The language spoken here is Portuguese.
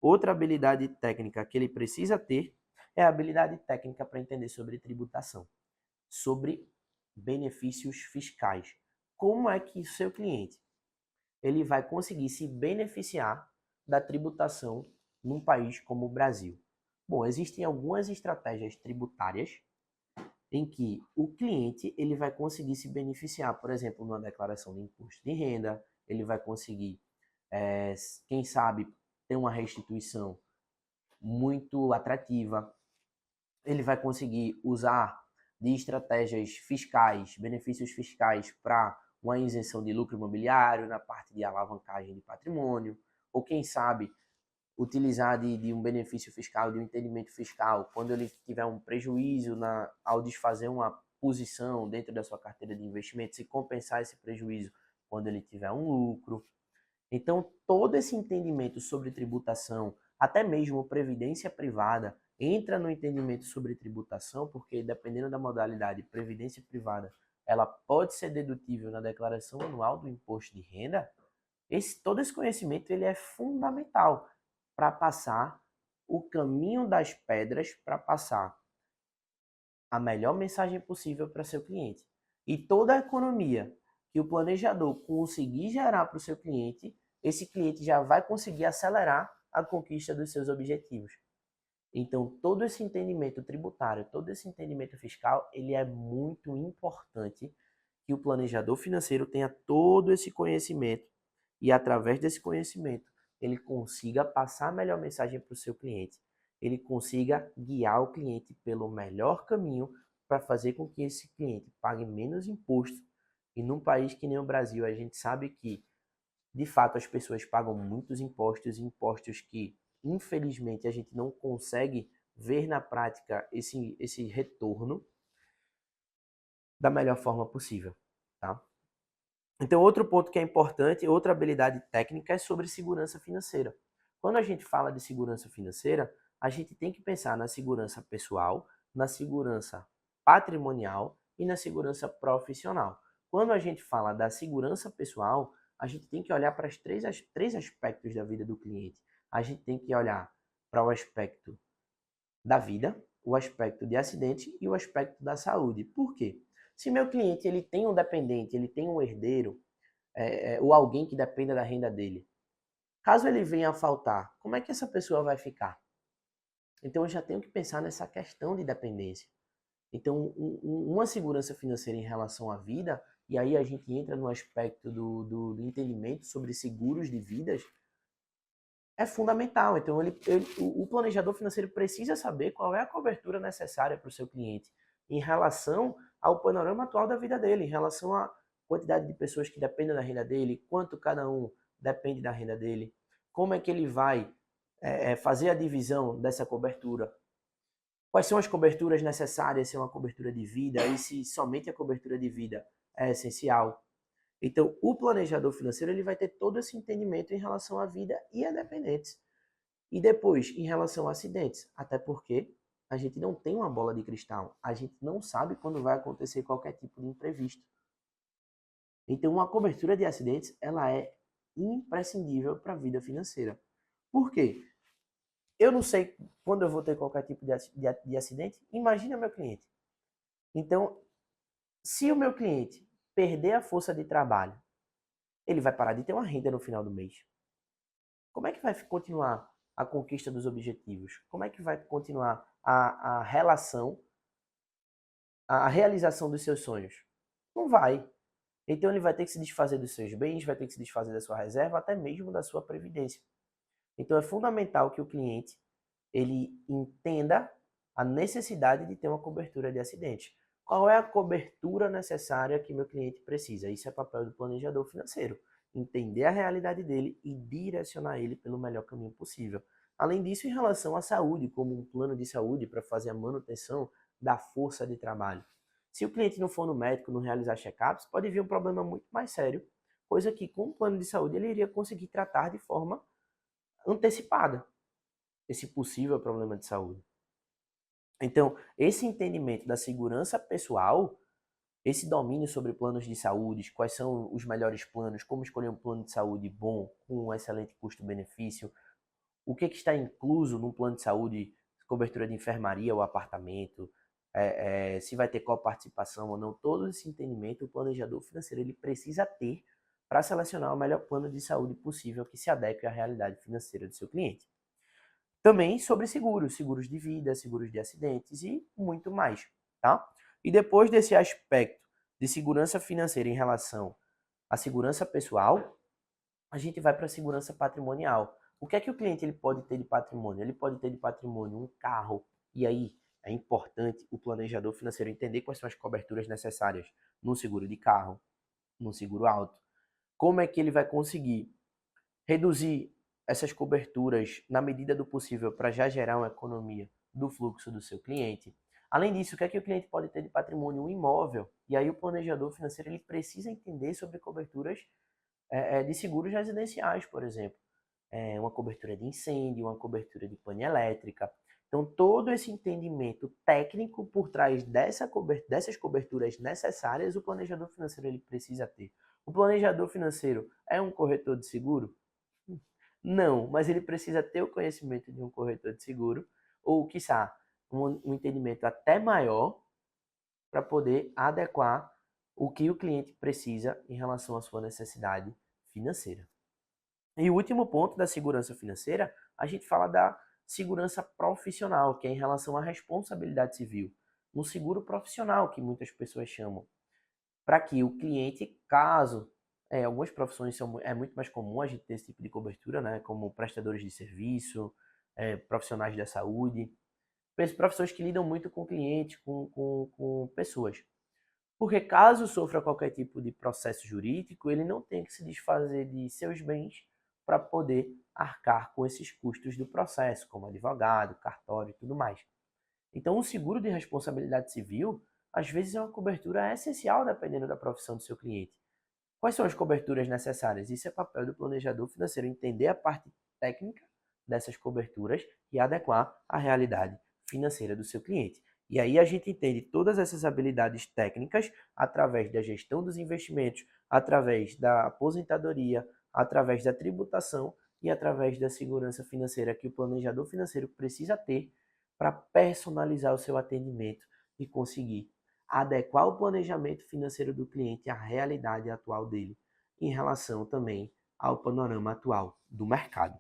Outra habilidade técnica que ele precisa ter é a habilidade técnica para entender sobre tributação, sobre benefícios fiscais. Como é que o seu cliente ele vai conseguir se beneficiar da tributação num país como o Brasil? Bom, existem algumas estratégias tributárias em que o cliente ele vai conseguir se beneficiar, por exemplo, numa declaração de imposto de renda, ele vai conseguir, quem sabe, ter uma restituição muito atrativa, ele vai conseguir usar de estratégias fiscais, benefícios fiscais para uma isenção de lucro imobiliário na parte de alavancagem de patrimônio, ou quem sabe utilizar de um benefício fiscal, de um entendimento fiscal, quando ele tiver um prejuízo ao desfazer uma posição dentro da sua carteira de investimentos e compensar esse prejuízo quando ele tiver um lucro. Então, todo esse entendimento sobre tributação, até mesmo previdência privada, entra no entendimento sobre tributação, porque dependendo da modalidade, previdência privada, ela pode ser dedutível na declaração anual do imposto de renda. Todo esse conhecimento ele é fundamental para passar o caminho das pedras, para passar a melhor mensagem possível para seu cliente. E toda a economia que o planejador conseguir gerar para o seu cliente, esse cliente já vai conseguir acelerar a conquista dos seus objetivos. Então, todo esse entendimento tributário, todo esse entendimento fiscal, ele é muito importante que o planejador financeiro tenha todo esse conhecimento e, através desse conhecimento, ele consiga passar a melhor mensagem para o seu cliente, ele consiga guiar o cliente pelo melhor caminho para fazer com que esse cliente pague menos imposto. E num país que nem o Brasil, a gente sabe que, de fato, as pessoas pagam muitos impostos, impostos que, infelizmente, a gente não consegue ver na prática esse retorno da melhor forma possível, tá? Então, outro ponto que é importante, outra habilidade técnica é sobre segurança financeira. Quando a gente fala de segurança financeira, a gente tem que pensar na segurança pessoal, na segurança patrimonial e na segurança profissional. Quando a gente fala da segurança pessoal, a gente tem que olhar para os três aspectos da vida do cliente. A gente tem que olhar para o aspecto da vida, o aspecto de acidente e o aspecto da saúde. Por quê? Se meu cliente ele tem um dependente, ele tem um herdeiro, ou alguém que dependa da renda dele, caso ele venha a faltar, como é que essa pessoa vai ficar? Então eu já tenho que pensar nessa questão de dependência. Então, uma segurança financeira em relação à vida, e aí a gente entra no aspecto do entendimento sobre seguros de vidas, é fundamental. Então, o planejador financeiro precisa saber qual é a cobertura necessária para o seu cliente em relação ao panorama atual da vida dele, em relação à quantidade de pessoas que dependem da renda dele, quanto cada um depende da renda dele, como é que ele vai fazer a divisão dessa cobertura, quais são as coberturas necessárias se é uma cobertura de vida e se somente a cobertura de vida é essencial. Então, o planejador financeiro ele vai ter todo esse entendimento em relação à vida e a dependentes. E depois, em relação a acidentes, até porque a gente não tem uma bola de cristal, a gente não sabe quando vai acontecer qualquer tipo de imprevisto. Então, uma cobertura de acidentes, ela é imprescindível para a vida financeira. Por quê? Eu não sei quando eu vou ter qualquer tipo de acidente, imagina meu cliente. Então, se o meu cliente perder a força de trabalho, ele vai parar de ter uma renda no final do mês. Como é que vai continuar a conquista dos objetivos? Como é que vai continuar a relação, a realização dos seus sonhos? Não vai. Então ele vai ter que se desfazer dos seus bens, vai ter que se desfazer da sua reserva, até mesmo da sua previdência. Então é fundamental que o cliente ele entenda a necessidade de ter uma cobertura de acidentes. Qual é a cobertura necessária que meu cliente precisa? Isso é papel do planejador financeiro. Entender a realidade dele e direcionar ele pelo melhor caminho possível. Além disso, em relação à saúde, como um plano de saúde para fazer a manutenção da força de trabalho. Se o cliente não for no médico, não realizar check-ups, pode vir um problema muito mais sério, coisa que com o plano de saúde ele iria conseguir tratar de forma antecipada esse possível problema de saúde. Então, esse entendimento da segurança pessoal, esse domínio sobre planos de saúde, quais são os melhores planos, como escolher um plano de saúde bom, com um excelente custo-benefício, o que está incluso no plano de saúde, cobertura de enfermaria ou apartamento, se vai ter coparticipação ou não, todo esse entendimento o planejador financeiro ele precisa ter para selecionar o melhor plano de saúde possível que se adeque à realidade financeira do seu cliente. Também sobre seguros, seguros de vida, seguros de acidentes e muito mais, tá? E depois desse aspecto de segurança financeira em relação à segurança pessoal, a gente vai para a segurança patrimonial. O que é que o cliente ele pode ter de patrimônio? Ele pode ter de patrimônio um carro, e aí é importante o planejador financeiro entender quais são as coberturas necessárias no seguro de carro, no seguro auto. Como é que ele vai conseguir reduzir essas coberturas na medida do possível para já gerar uma economia do fluxo do seu cliente. Além disso, o que é que o cliente pode ter de patrimônio? Um imóvel. E aí o planejador financeiro ele precisa entender sobre coberturas de seguros residenciais, por exemplo. Uma cobertura de incêndio, uma cobertura de pane elétrica. Então, todo esse entendimento técnico por trás dessas coberturas necessárias, o planejador financeiro ele precisa ter. O planejador financeiro é um corretor de seguro? Não, mas ele precisa ter o conhecimento de um corretor de seguro, ou, quiçá, um entendimento até maior para poder adequar o que o cliente precisa em relação à sua necessidade financeira. E o último ponto da segurança financeira, a gente fala da segurança profissional, que é em relação à responsabilidade civil. Um seguro profissional, que muitas pessoas chamam, para que o cliente, caso algumas profissões é muito mais comum a gente ter esse tipo de cobertura, né? Como prestadores de serviço, profissionais da saúde, profissões que lidam muito com clientes, com pessoas. Porque caso sofra qualquer tipo de processo jurídico, ele não tem que se desfazer de seus bens para poder arcar com esses custos do processo, como advogado, cartório e tudo mais. Então, o seguro de responsabilidade civil, às vezes, é uma cobertura essencial dependendo da profissão do seu cliente. Quais são as coberturas necessárias? Isso é papel do planejador financeiro, entender a parte técnica dessas coberturas e adequar à realidade financeira do seu cliente. E aí a gente entende todas essas habilidades técnicas através da gestão dos investimentos, através da aposentadoria, através da tributação e através da segurança financeira que o planejador financeiro precisa ter para personalizar o seu atendimento e conseguir adequar o planejamento financeiro do cliente à realidade atual dele, em relação também ao panorama atual do mercado.